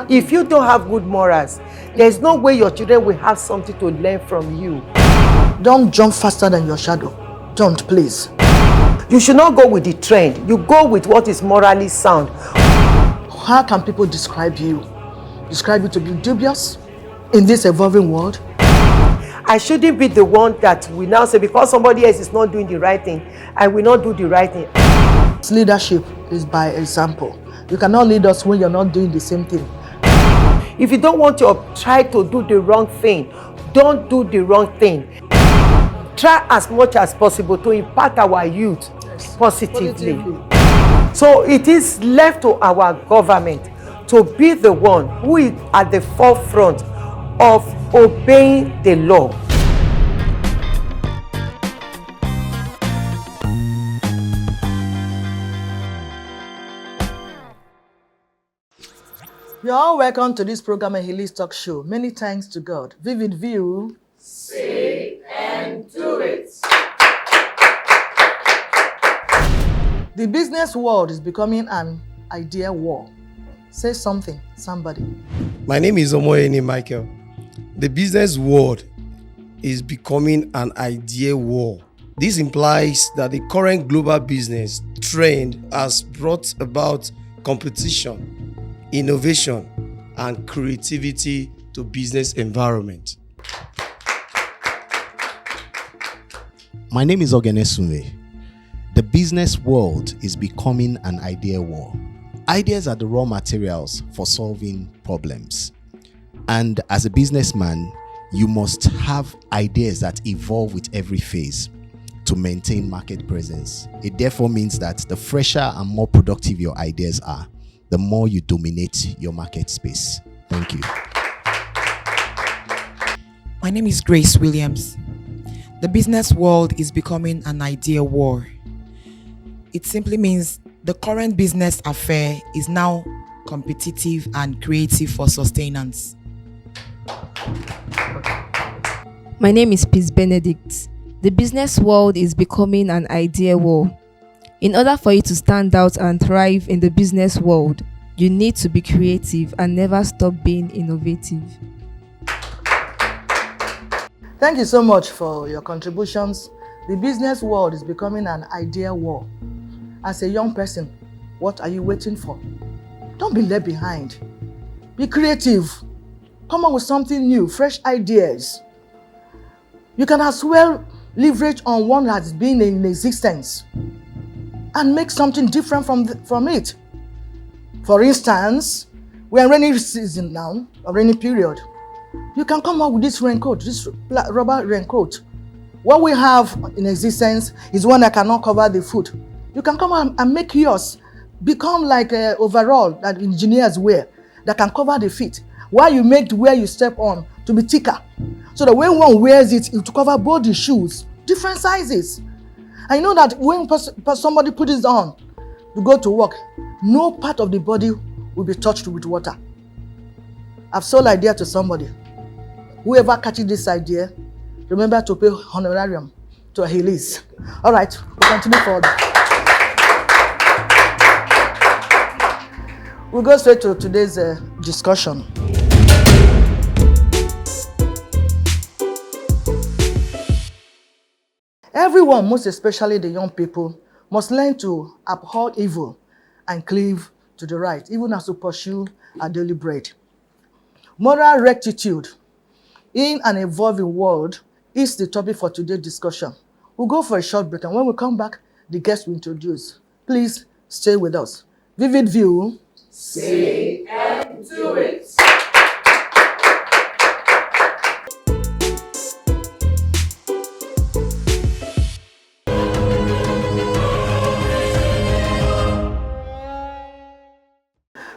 If you don't have good morals, there's no way your children will have something to learn from you. Don't jump faster than your shadow. Don't, please. You should not go with the trend. You go with what is morally sound. How can people describe you? Describe you to be dubious in this evolving world? I shouldn't be the one that will now say, because somebody else is not doing the right thing, I will not do the right thing. Leadership is by example. You cannot lead us when you're not doing the same thing. If you don't want to try to do the wrong thing, don't do the wrong thing. Try as much as possible to impact our youth positively. So it is left to our government to be the one who is at the forefront of obeying the law. You're all welcome to this program and Healy's Talk Show. Many thanks to God. Vivid View. Say and do it. The business world is becoming an idea war. Say something, somebody. My name is Omoyeni Michael. The business world is becoming an idea war. This implies that the current global business trend has brought about competition, innovation, and creativity to business environment. My name is Ogenesunwe. The business world is becoming an idea war. Ideas are the raw materials for solving problems. And as a businessman, you must have ideas that evolve with every phase to maintain market presence. It therefore means that the fresher and more productive your ideas are, the more you dominate your market space. Thank you. My name is Grace Williams. The business world is becoming an idea war. It simply means the current business affair is now competitive and creative for sustenance. My name is Peace Benedict. The business world is becoming an idea war. In order for you to stand out and thrive in the business world, you need to be creative and never stop being innovative. Thank you so much for your contributions. The business world is becoming an idea war. As a young person, what are you waiting for? Don't be left behind. Be creative. Come up with something new, fresh ideas. You can as well leverage on one that's been in existence and make something different from it. For instance, we're in rainy season now, or rainy period. You can come up with this raincoat, this rubber raincoat. What we have in existence is one that cannot cover the foot. You can come out and make yours become like an overall that engineers wear that can cover the feet. While you make where you step on to be thicker, so that when one wears it, it will cover both the shoes, different sizes. I know that when somebody puts it on to go to work, no part of the body will be touched with water. I've sold idea to somebody. Whoever catches this idea, remember to pay honorarium to Healy's. All right, we'll continue further. We'll go straight to today's discussion. Everyone, most especially the young people, must learn to abhor evil and cleave to the right, even as to pursue our daily bread. Moral rectitude in an evolving world is the topic for today's discussion. We'll go for a short break, and when we come back, the guest will introduce. Please stay with us. Vivid View. Say and do it.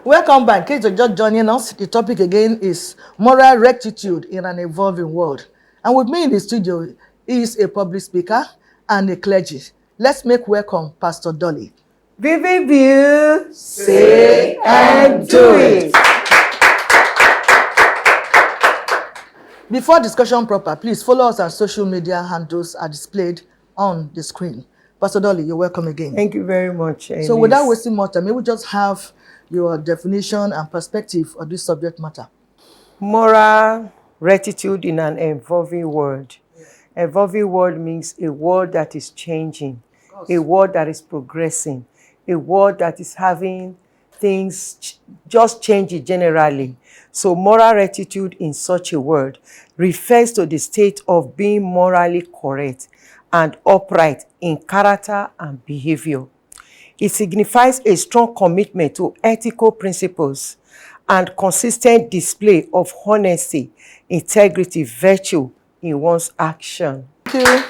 Welcome back. In case you're just joining us, the topic again is moral rectitude in an evolving world. And with me in the studio is a public speaker and a clergy. Let's make welcome Pastor Dolly. Vivid View, Say and do it. Before discussion proper, please follow us. Our social media handles are displayed on the screen. Pastor Dolly, you're welcome again. Thank you very much. So without wasting more time, maybe we just have your definition and perspective of this subject matter. Moral rectitude in an evolving world. Evolving world means a world that is changing, a world that is progressing, a world that is having things just changing generally. So moral rectitude in such a world refers to the state of being morally correct and upright in character and behavior. It signifies a strong commitment to ethical principles and consistent display of honesty, integrity, virtue in one's action. Thank you.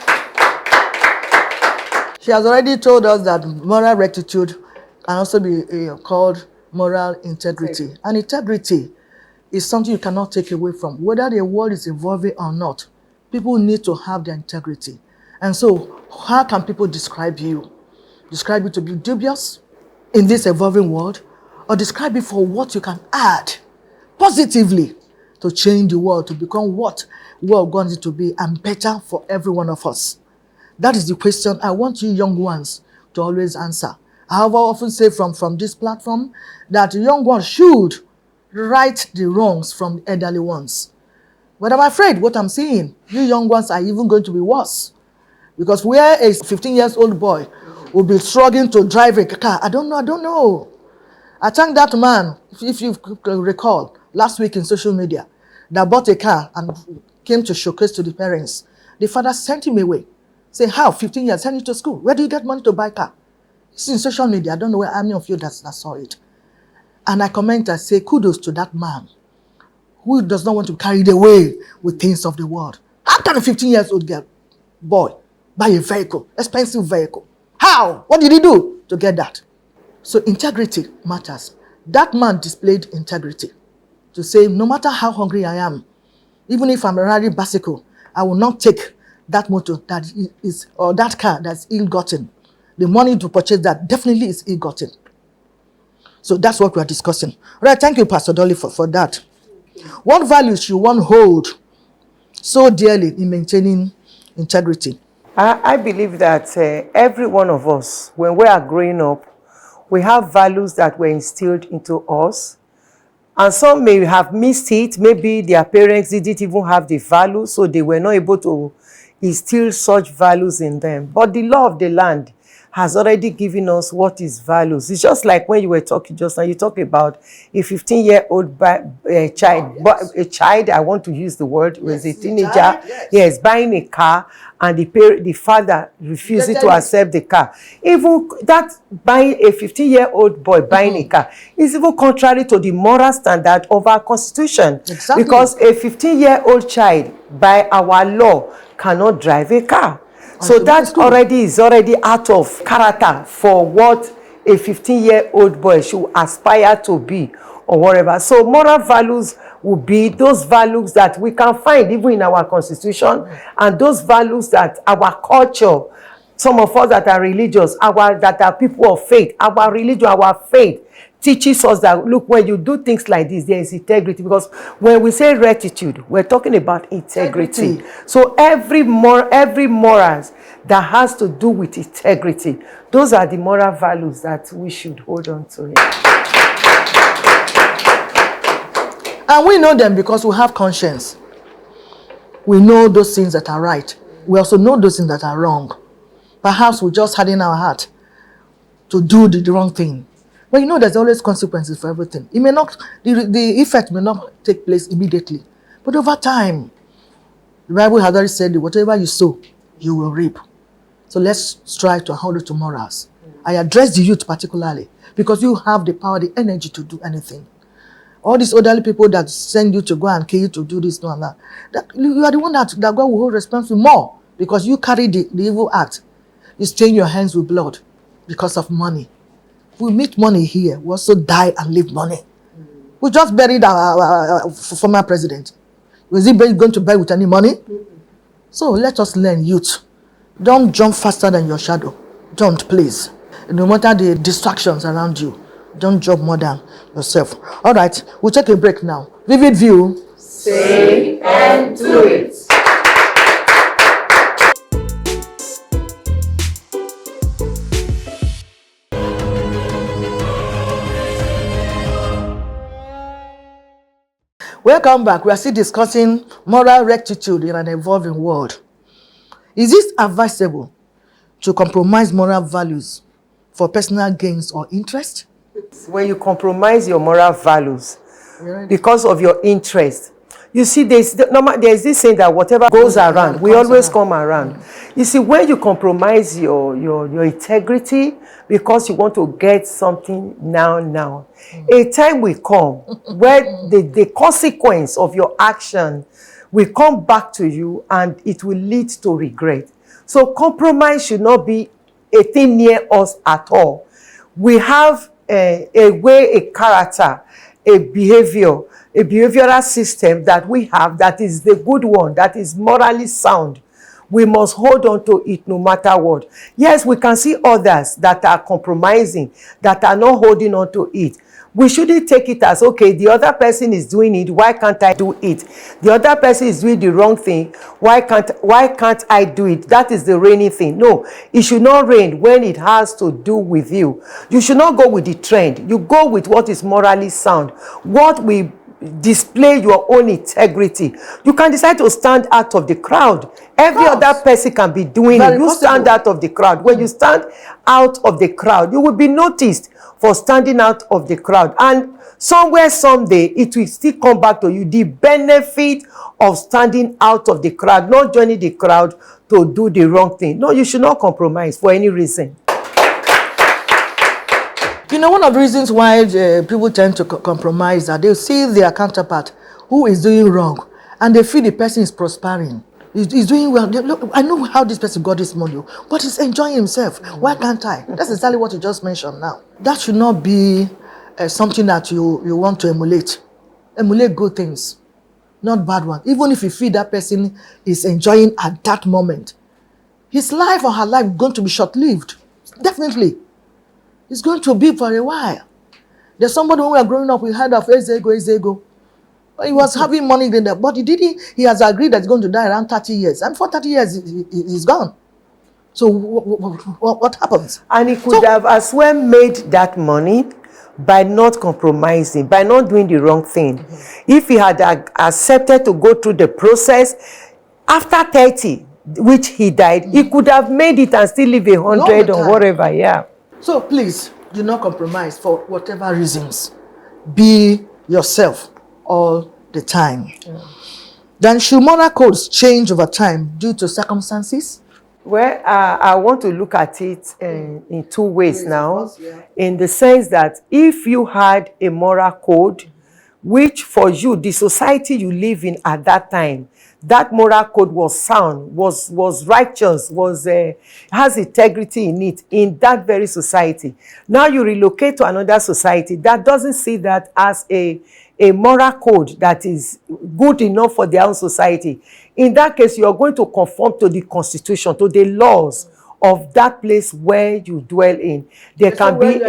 She has already told us that moral rectitude can also be called moral integrity. And integrity is something you cannot take away from. Whether the world is evolving or not, people need to have their integrity. And so, how can people describe you? Describe you to be dubious in this evolving world, or describe it for what you can add positively to change the world, to become what the world wants it to be and better for every one of us? That is the question I want you young ones to always answer. I have often say from this platform that young ones should right the wrongs from the elderly ones. But I'm afraid what I'm seeing, you young ones are even going to be worse. Because where a 15-year-old boy will be struggling to drive a car, I don't know. I thank that man, if you recall, last week in social media, that bought a car and came to showcase to the parents. The father sent him away. Say, how? 15 years, send you to school. Where do you get money to buy a car? It's in social media. I don't know where any of you that saw it. And I comment and say, kudos to that man who does not want to be carried away with things of the world. How can a 15-year-old boy buy a vehicle, expensive vehicle? How? What did he do to get that? So integrity matters. That man displayed integrity to say, no matter how hungry I am, even if I'm a rally bicycle, I will not take that motor that is, or that car that's ill-gotten. The money to purchase that definitely is ill-gotten. So that's what we are discussing. All right, thank you, Pastor Dolly, for that. What values should one hold so dearly in maintaining integrity? I believe that every one of us, when we are growing up, we have values that were instilled into us. And some may have missed it. Maybe their parents didn't even have the value, so they were not able to instill such values in them. But the law of the land has already given us what is values. It's just like when you were talking just now, you talk about a 15-year-old child, I want to use the word, was a teenager, child, yes, buying a car, and the father refusing to accept the car. Even that buying a 15-year-old boy buying a car is even contrary to the moral standard of our constitution. Exactly. Because a 15-year-old child, by our law, cannot drive a car. So that is already out of character for what a 15-year-old boy should aspire to be or whatever. So moral values would be those values that we can find even in our constitution, and those values that our culture, some of us that are religious, that are people of faith, our religion, our faith teaches us that, look, when you do things like this, there is integrity. Because when we say rectitude, we're talking about integrity. So every morals that has to do with integrity, those are the moral values that we should hold on to. And we know them because we have conscience. We know those things that are right. We also know those things that are wrong. Perhaps we just had in our heart to do the wrong thing. But you know there's always consequences for everything. It may not, the effect may not take place immediately. But over time, the Bible has already said that whatever you sow, you will reap. So let's strive to hold it to morals. I address the youth particularly because you have the power, the energy to do anything. All these elderly people that send you to go and kill you to do this and that, you are the one that God will hold responsible more because you carry the evil act. You stain your hands with blood because of money. We meet money here. We also die and leave money. We just buried our former president. Was he going to bury with any money? So let us learn, youth. Don't jump faster than your shadow. Don't, please. No matter the distractions around you, don't jump more than yourself. All right, we'll take a break now. Vivid View. Say and do it. Welcome back. We are still discussing moral rectitude in an evolving world. Is it advisable to compromise moral values for personal gains or interest? When you compromise your moral values because of your interest, you see, there's this saying that whatever goes around, we always come around. You see, when you compromise your integrity because you want to get something now, a time will come where the consequence of your action will come back to you and it will lead to regret. So compromise should not be a thing near us at all. We have a way, a character, a behavioral system that we have that is the good one, that is morally sound. We must hold on to it no matter what. Yes, we can see others that are compromising, that are not holding on to it. We shouldn't take it as, okay, the other person is doing it, why can't I do it? The other person is doing the wrong thing, why can't I do it? That is the reigning thing. No, it should not reign when it has to do with you. You should not go with the trend. You go with what is morally sound, what will display your own integrity. You can decide to stand out of the crowd. Every other person can be doing it. You stand out of the crowd. When you stand out of the crowd, you will be noticed for standing out of the crowd. And somewhere, someday, it will still come back to you. The benefit of standing out of the crowd, not joining the crowd to do the wrong thing. No, you should not compromise for any reason. You know, one of the reasons why people tend to compromise is that they see their counterpart who is doing wrong and they feel the person is prospering. He's doing well. Look, I know how this person got this money, but he's enjoying himself. Why can't I? That's exactly what you just mentioned now. That should not be something that you want to emulate. Emulate good things, not bad ones. Even if you feel that person is enjoying at that moment, his life or her life is going to be short-lived. Definitely. It's going to be for a while. There's somebody when we were growing up, we heard of Ezego. He was having money then, but he has agreed that he's going to die around 30 years. And for 30 years, he's gone. So what happens? And he could have as well made that money by not compromising, by not doing the wrong thing. If he had accepted to go through the process, after 30, which he died, he could have made it and still live 100 or whatever, yeah. So please, do not compromise for whatever reasons. Be yourself all the time. Then should moral codes change over time due to circumstances? Well, I want to look at it in two ways now. In the sense that if you had a moral code, which for you, the society you live in at that time, that moral code was sound, was righteous, has integrity in it, in that very society. Now you relocate to another society that doesn't see that as a moral code that is good enough for their own society. In that case, you are going to conform to the constitution, to the laws of that place where you dwell in. There can be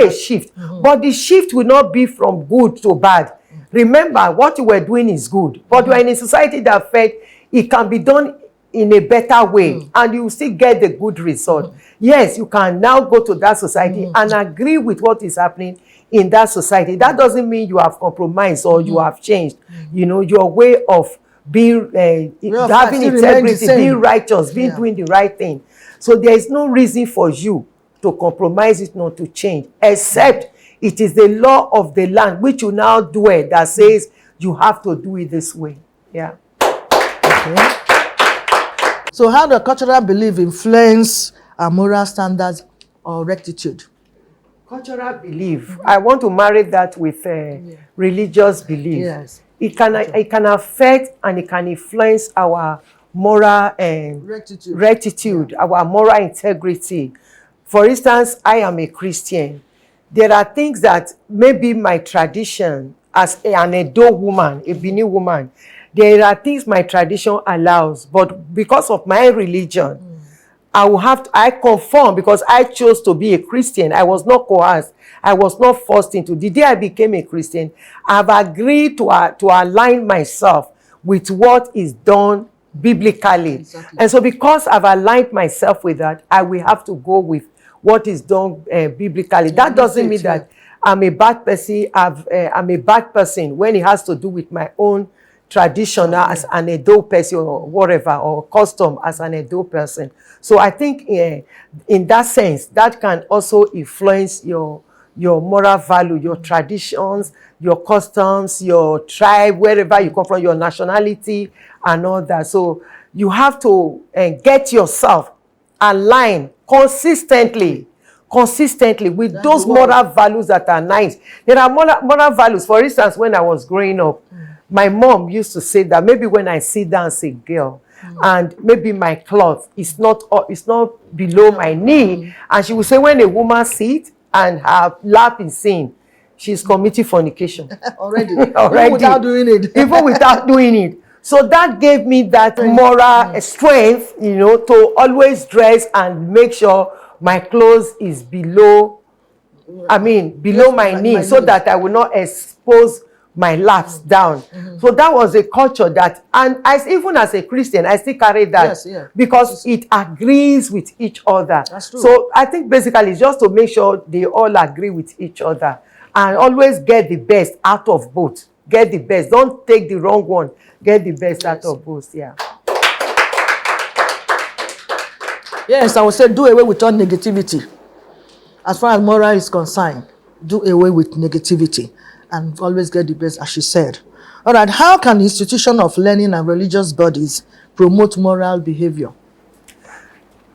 a shift, but the shift will not be from good to bad. Remember, what you were doing is good, but you are in a society that felt it can be done in a better way, and you still get the good result. Yes, you can now go to that society and agree with what is happening in that society. That doesn't mean you have compromised or you have changed. You know, your way of being, having integrity, being righteous, doing the right thing. So there is no reason for you to compromise it, not to change, except it is the law of the land which you now dwell that says you have to do it this way. Yeah. Okay. So how does cultural belief influence our moral standards or rectitude? Cultural belief. I want to marry that with religious belief. Yes. It can affect and it can influence our moral rectitude, our moral integrity. For instance, I am a Christian. There are things that maybe my tradition as an Edo woman, a Benin woman, there are things my tradition allows, but because of my religion, I conform because I chose to be a Christian. I was not coerced. I was not forced into. The day I became a Christian, I've agreed to align myself with what is done biblically. Exactly. And so because I've aligned myself with that, I will have to go with what is done biblically. That doesn't mean that I'm a bad person. I'm a bad person when it has to do with my own traditional as an Edo person or whatever, or custom as an Edo person. So I think in that sense, that can also influence your moral value, your traditions, your customs, your tribe, wherever you come from, your nationality and all that. So you have to get yourself aligned consistently with those moral values that are nice. There are moral values. For instance, when I was growing up, my mom used to say that maybe when I sit down as a girl, and maybe my cloth is not below my knee, and she would say when a woman sits and her lap is seen, she's committing fornication. Already. Already. Even without doing it. Even without doing it. So that gave me that moral strength, to always dress and make sure my clothes is below my knee, so that I will not expose my laps down. So that was a culture that, and even as a Christian, I still carry that, because it agrees with each other. That's true. So I think basically it's just to make sure they all agree with each other and always get the best out of both. Get the best. Don't take the wrong one. Get the best out of both. Yeah. Yes, I would say do away with all negativity. As far as moral is concerned, do away with negativity and always get the best, as she said. All right, how can the institution of learning and religious bodies promote moral behavior?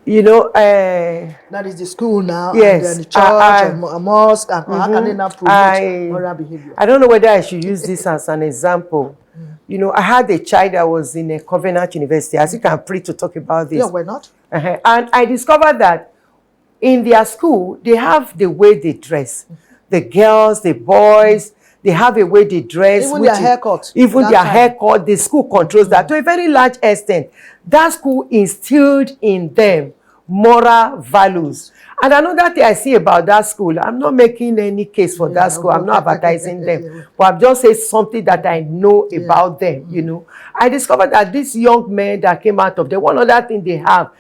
That is the school now, yes, and then the church, a mosque, and how can they now promote moral behavior? I don't know whether I should use this as an example. I had a child that was in a Covenant University. I think I'm free to talk about this. Yeah, why not? And I discovered that in their school, they have the way they dress. The girls, the boys, they have a way they dress. Even their haircut. Even their haircut, the school controls that to a very large extent. That school instilled in them moral values. And another thing I see about that school, I'm not making any case for that school. I'm not advertising them. But I'm just saying something that I know about them, I discovered that these young men that came out of them, one other thing they have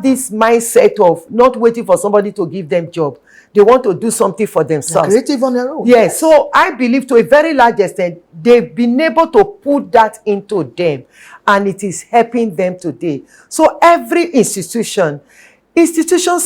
this mindset of not waiting for somebody to give them job. They want to do something for themselves. They're creative on their own. Yes. So I believe to a very large extent, they've been able to put that into them, and it is helping them today. So every institutions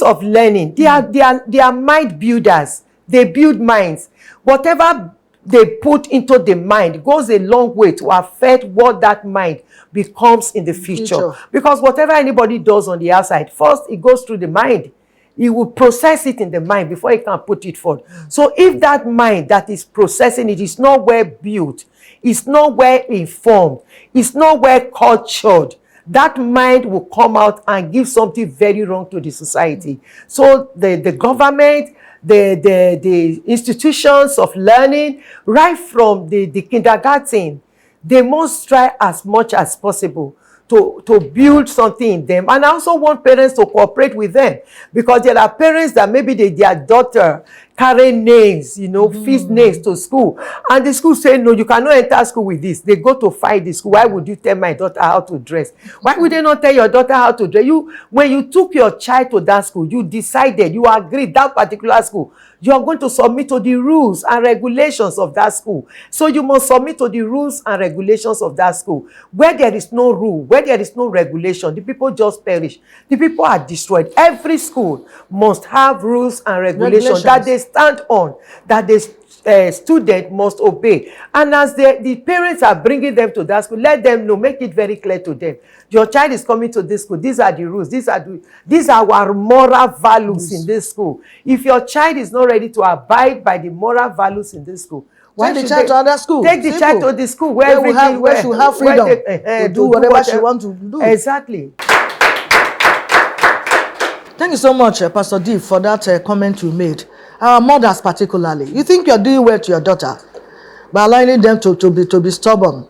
of learning, they are mind builders. They build minds. Whatever they put into the mind goes a long way to affect what that mind becomes in the future. Because whatever anybody does on the outside, first it goes through the mind. He will process it in the mind before he can put it forth. So if that mind that is processing it is not well built, it's not well informed, it's not well cultured, that mind will come out and give something very wrong to the society. So the government, the institutions of learning, right from the kindergarten, they must try as much as possible to build something in them. And I also want parents to cooperate with them, because there are parents that maybe their daughter carry names, feast names to school, and the school say, no, you cannot enter school with this. They go to fight the school. Why would you tell my daughter how to dress? Why would they not tell your daughter how to dress? When you took your child to that school, you decided, you agreed that particular school, you are going to submit to the rules and regulations of that school. So you must submit to the rules and regulations of that school. Where there is no rule, where there is no regulation, the people just perish. The people are destroyed. Every school must have rules and regulations that they stand on, that the student must obey. And as the parents are bringing them to that school, let them know, make it very clear to them. Your child is coming to this school. These are the rules. These are our moral values in this school. If your child is not ready to abide by the moral values in this school, take the child to other school. Take the child to the school where she have freedom to do whatever she wants to do. Exactly. Thank you so much, Pastor D, for that comment you made. Our mothers particularly. You think you're doing well to your daughter by allowing them to be stubborn,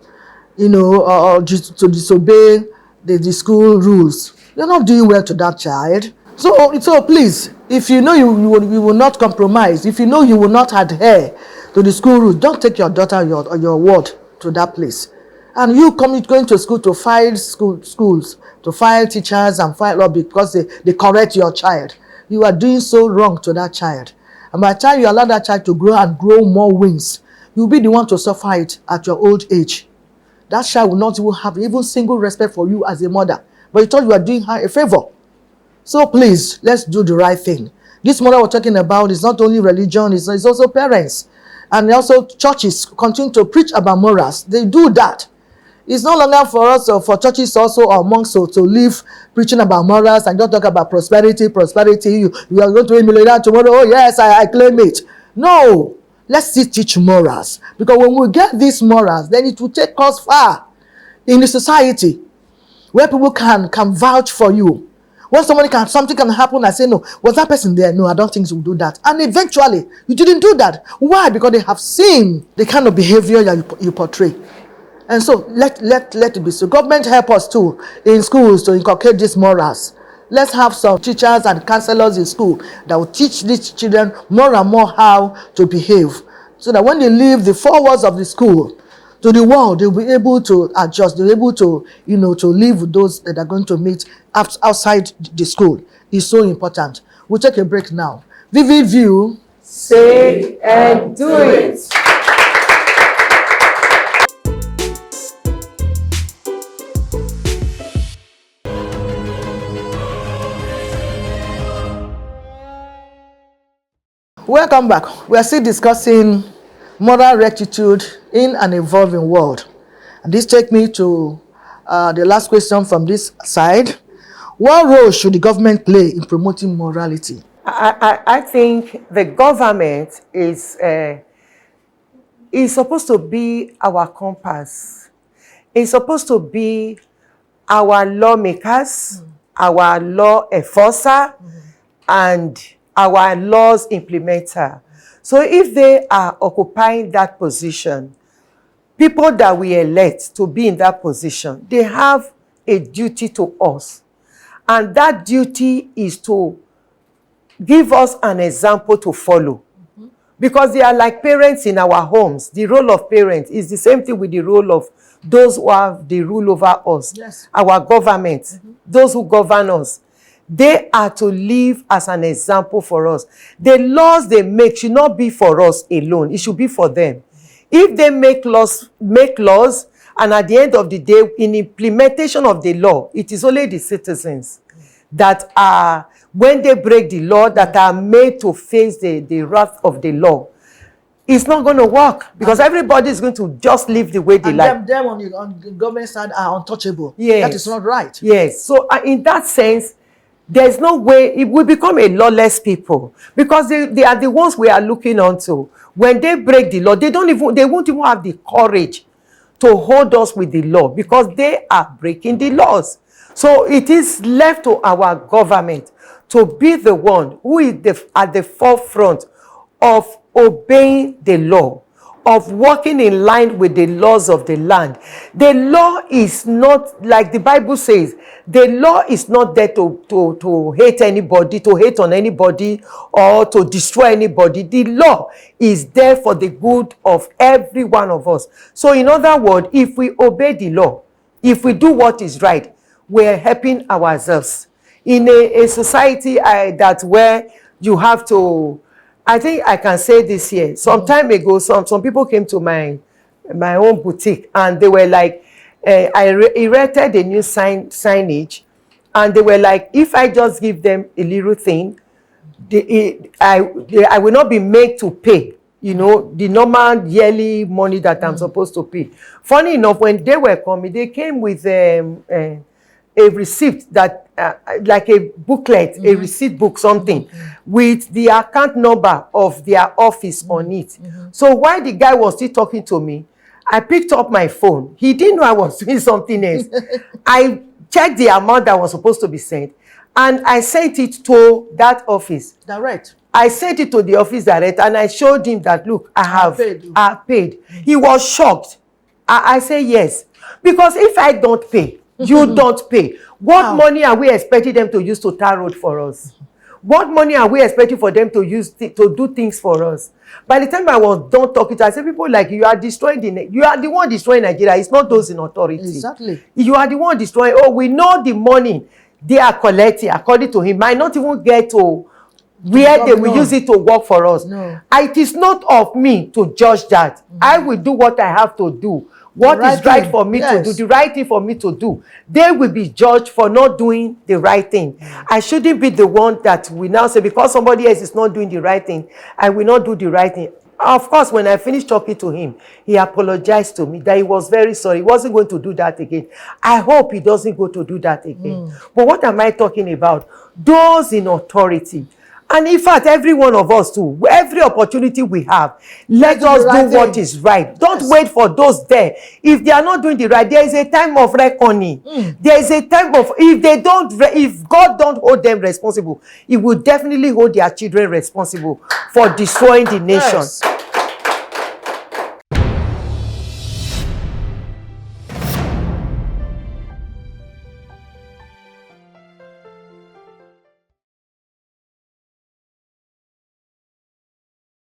or to disobey the school rules. You're not doing well to that child. So please, if you know you will not compromise, if you know you will not adhere to the school rules, don't take your daughter or your ward to that place. And you going to school to file schools, to file teachers and file law because they correct your child. You are doing so wrong to that child. And by the time you allow that child to grow and grow more wings, you'll be the one to suffer it at your old age. That child will not even have even single respect for you as a mother. But you thought you are doing her a favor. So please, let's do the right thing. This mother we're talking about is not only religion, it's also parents. And also churches continue to preach about morals. They do that. It's no longer for us or for churches also or monks to live preaching about morals and don't talk about prosperity. You are going to be a millionaire tomorrow. Oh yes, I claim it. No. Let's still teach morals. Because when we get these morals, then it will take us far in the society where people can vouch for you. When something can happen, I say, no, was that person there? No, I don't think she will do that. And eventually, you didn't do that. Why? Because they have seen the kind of behavior you portray. And so, let it be so. Government help us too in schools to inculcate these morals. Let's have some teachers and counselors in school that will teach these children more and more how to behave. So that when they leave the four walls of the school to the world, they'll be able to adjust. They'll be able to, to live with those that are going to meet outside the school. It's so important. We'll take a break now. Vivid View. Say and do it. Welcome back. We are still discussing moral rectitude in an evolving world. And this takes me to the last question from this side. What role should the government play in promoting morality? I think the government is supposed to be our compass. It's supposed to be our lawmakers, our law enforcer, and our laws implementer. So if they are occupying that position, people that we elect to be in that position, they have a duty to us. And that duty is to give us an example to follow. Because they are like parents in our homes. The role of parents is the same thing with the role of those who have the rule over us. Yes. Our government, those who govern us. They are to live as an example for us. The laws they make should not be for us alone. It should be for them. If they make laws, and at the end of the day, in implementation of the law, it is only the citizens that are, when they break the law, that are made to face the wrath of the law. It's not going to work because everybody is going to just live the way they like. Them on the government side are untouchable. Yes. That is not right. Yes. So in that sense, there's no way it will become a lawless people because they are the ones we are looking onto. When they break the law, they won't even have the courage to hold us with the law because they are breaking the laws. So it is left to our government to be the one who is at the forefront of obeying the law, of working in line with the laws of the land. The law is not, like the Bible says, the law is not there to hate anybody, to hate on anybody, or to destroy anybody. The law is there for the good of every one of us. So in other words, if we obey the law, if we do what is right, we're helping ourselves. In a society that where you have to, I think I can say this here. Some time ago, some people came to my own boutique and they were like, I erected a new signage, and they were like, if I just give them a little thing, I will not be made to pay, the normal yearly money that I'm supposed to pay. Funny enough, when they were coming, they came with a receipt that like a booklet, a receipt book, something with the account number of their office on it. So while the guy was still talking to me, I picked up my phone. He didn't know I was doing something else. I checked the amount that was supposed to be sent, and I sent it to that office. Direct. I sent it to the office direct, and I showed him that, look, I paid. He was shocked. I said yes, because if I don't pay, you don't pay. What money are we expecting them to use to tar road for us? What money are we expecting for them to use to do things for us? By the time I was done talking to, I said, people like you are destroying you are the one destroying Nigeria. It's not those in authority. Exactly. You are the one destroying. Oh, we know the money they are collecting, according to him, might not even get to where they will use it to work for us. No. It is not of me to judge that. I will do what I have to do. What is right for me to do, the right thing for me to do. They will be judged for not doing the right thing. I shouldn't be the one that we now say, because somebody else is not doing the right thing, I will not do the right thing. Of course, when I finished talking to him, he apologized to me that he was very sorry. He wasn't going to do that again. I hope he doesn't go to do that again. But what am I talking about? Those in authority. And in fact, every one of us too, every opportunity we have, let us do what is right. Don't wait for those there. If they are not doing the right, there is a time of reckoning. There is a time of, if God don't hold them responsible, he will definitely hold their children responsible for destroying the nation.